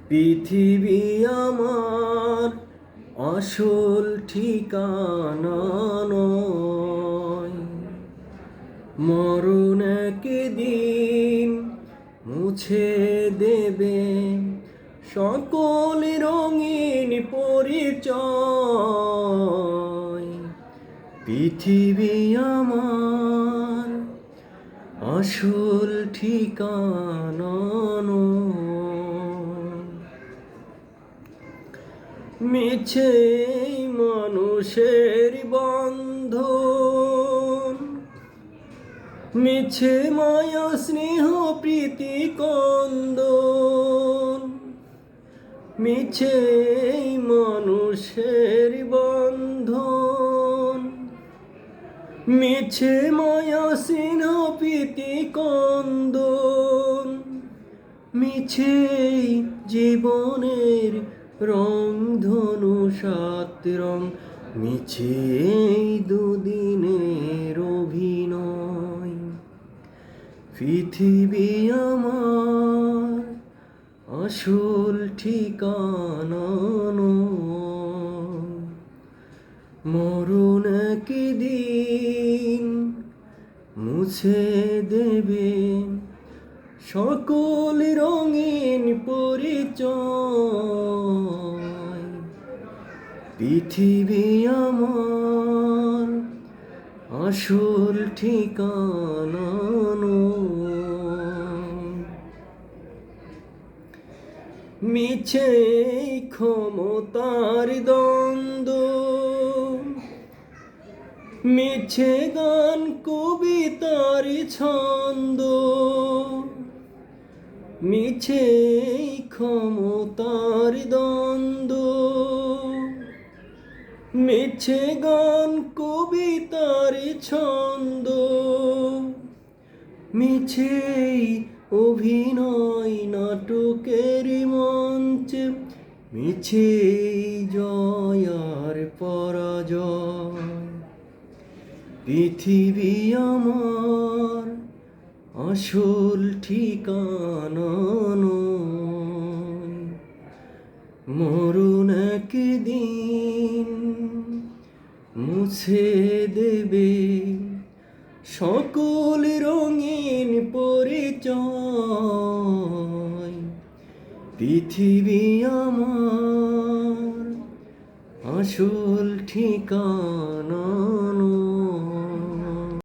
পৃথিবী আমার আসল ঠিকানা নয়। মরণ একদিন মুছে দেবে সকল রঙিন পরিচয়। পৃথিবী আমার আসল ঠিকানা নয়। মিছে মানুষের বন্ধন, মিছে মায়া স্নেহ প্রীতি কন্দন। মিছে মানুষের বন্ধন, মিছে মায়া স্নেহ প্রীতি কন্দন। মিছে জীবনের রং ধনু সাত রং, মিছে দুদিনের অভিনয়। পৃথিবী আমার আসল ঠিকানা নয়। মরণ একদিন মুছে দেবে সকল রঙিন পরিচয়। পৃথিবী আমার আসল ঠিকানা নয়। মিছে ক্ষমতার দ্বন্দ্ব, মিছে গান কবিতার ছন্দ। মিছে ক্ষমতার দ্বন্দ্ব, মিছে গান কবিতার ছন্দ। মিছে অভিনয় নাটকের মঞ্চে, মিছে জয় আর পরাজয়। পৃথিবী আমার আসল ঠিকানা নয়। মরণ একদিন মুছে দেবে সকল রঙিন পরিচয়। পৃথিবী আমার আসল ঠিকানা।